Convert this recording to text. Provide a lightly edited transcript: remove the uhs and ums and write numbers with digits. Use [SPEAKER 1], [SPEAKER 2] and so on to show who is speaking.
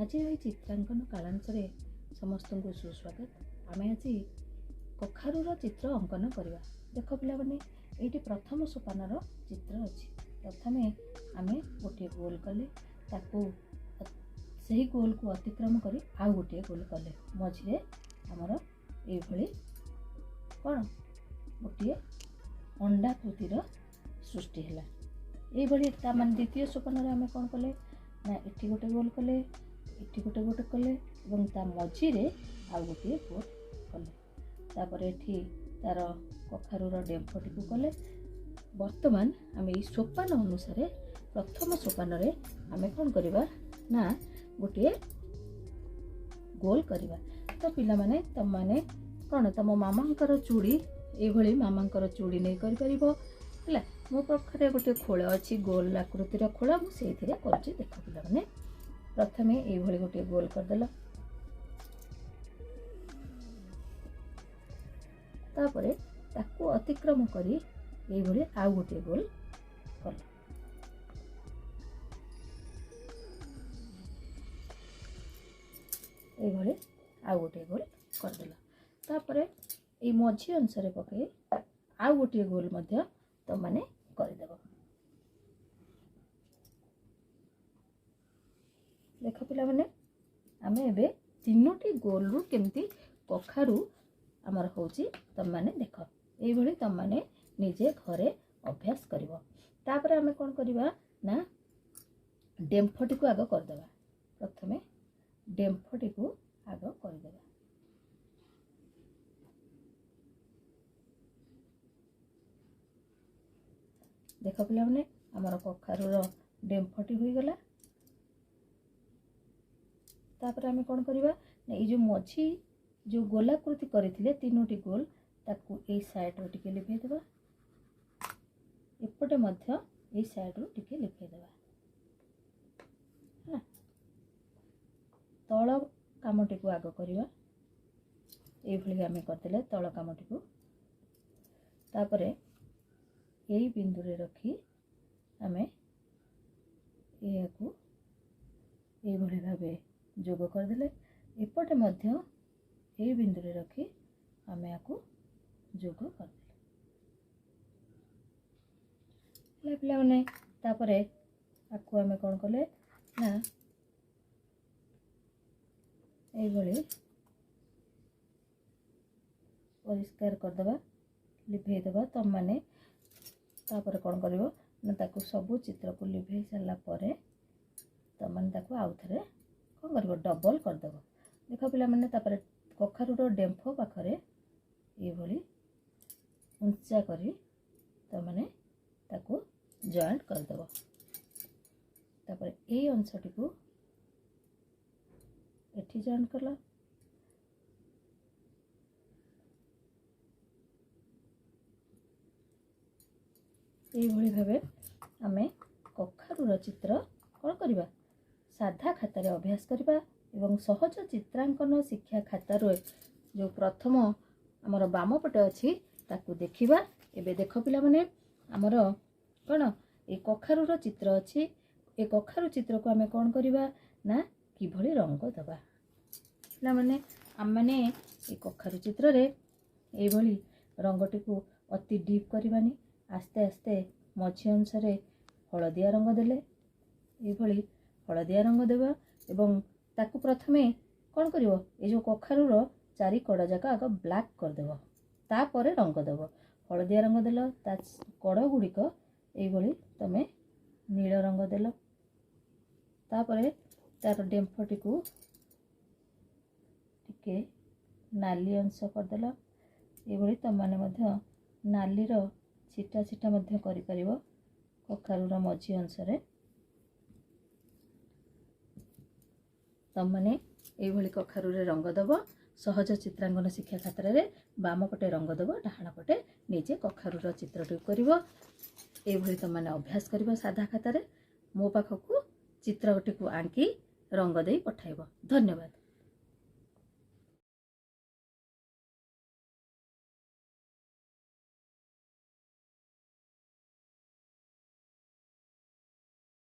[SPEAKER 1] आज ये चित्रांकन कालांशरे समस्त को सुस्वागत। आमे आज कखारूर चित्र अंकन करवा। देख पिला माने एठी प्रथम सोपानर चित्र अछि। प्रथमे आमे गोटे गोल कले ताकू सही गोल को अतिक्रम करी आउ गोटे गोल कले मझिरे हमर ए भली कोन गोटे अंडाकृतिर सृष्टि हैला। ए भली ता मान द्वितीय सोपान रे आमे कोन कले ना एठी गोटे गोल कले एठी गोटे गोटे कले एवं ता मझिरे आउ गोटे गोल कले तापर एठी तार कखारूर डेम्फटी को कले। वर्तमान आमे ई सोपान अनुसार प्रथम सोपान रे आमे कोन करबा ना गोटे गोल करबा। तो पिला माने तम माने कोन तम मामांकर चूड़ी ए भली मामांकर चूड़ी नै करि परिबो हला। मो पाखरे गोटे खोल अछि गोल आकृतिर खोल मु सेथिरे करछि। देख पिला माने प्रथमे ए भली गोटे गोल कर देला तापरे ताकू अतिक्रम करी ए भली आउ गोटे गोल कर ए भली आउ गोटे गोल कर देला तापरे ए मझी अनुसार पके आउ गोटे गोल मध्य तो माने कर देबो। देख पिला माने आमे एबे तीनोटी गोल रु केमती कखारू आमर होची तम माने देख एई भली तम माने निजे घरे अभ्यास करिवो। तापर आमे कोन करिवा ना डेम्फटी को आगो कर देबा। प्रथमे डेम्फटी को आगो कर देबा। देख पिला माने आमर कखारूर डेम्फटी होई गला। तापर आमे कोन करिवा ना ए जो मझी जो गोलाकृति करिथिले तीनोटी गोल ताकू ए साइड रो टिके लिखै देबा। एपटे मध्य ए साइड रो टिके लिखै देबा हा। तळ कामटी को आगो करिवा। ए भली आमे करदेले तळ कामटी को तापरे एई बिंदु रे रखी आमे एयाकू ए भली भाबे जोग कर देले। एपटे मध्य ए बिंदु रे रखी आमे आकू जोग कर देले। पिला माने तापरे आकू आमे कोन कले ना ए भली परिष्कार कर देबा लिभे देबा। तम माने तापर कोन करिवो ना ताकू सब चित्र को लिभे साला परे तम माने ताकू आउ थरे कोन करिवो डबल कर देबो। देख पिला माने तापर कखारूर डेम्फ पाखरे ए भली उंचा करी तम माने ताकू जॉइंट कर देबो। तापर ए अंशटी को एठी जॉइंट करला। ए भली भाबे आमे कखारूर चित्र कोन करबा साधा खाता रे अभ्यास करबा एवं सहज चित्रांकन शिक्षा खाता रो जो प्रथम हमर बाम पटे अछि ताकू देखिबा। एबे देख पिला माने हमर कोन ए कखारूर चित्र अछि। ए कखारू चित्र को आमे कोन करबा ना कि भली रंग दबा। पिला माने हम माने ए कखारू चित्र रे ए भली रंगटी को अति डीप करबानी। आस्ते आस्ते मझी अनुसार हलदिया रंग देले ए भली हलदिया रंग देबा एवं ताकू प्रथमे कोन करिवो ए जो कखारूर चारि कड़ जाका आग ब्लैक कर देबो तापरे रंग देबो। हलदिया रंग देलो ता कड़ गुडी को ए भली तमे नील रंग देलो तापरे तार डेम्फटी को टिके नाली अंश कर देलो। ए भली तम माने मध्य नाली रो छिटा छिटा मध्य करि परिवो कखारूर मझी अनुसार। तम माने ए भली कखारू रे रंग दबो। सहज चित्रांकन शिक्षा खातर रे बाम पटे रंग दबो डाहाण पटे निजे कखारूर चित्रटी करिवो। ए भली तम माने अभ्यास करिवो साधा खाता रे। मो पाखकू चित्रटी को आंकी रंग देई पठाइबो। धन्यवाद।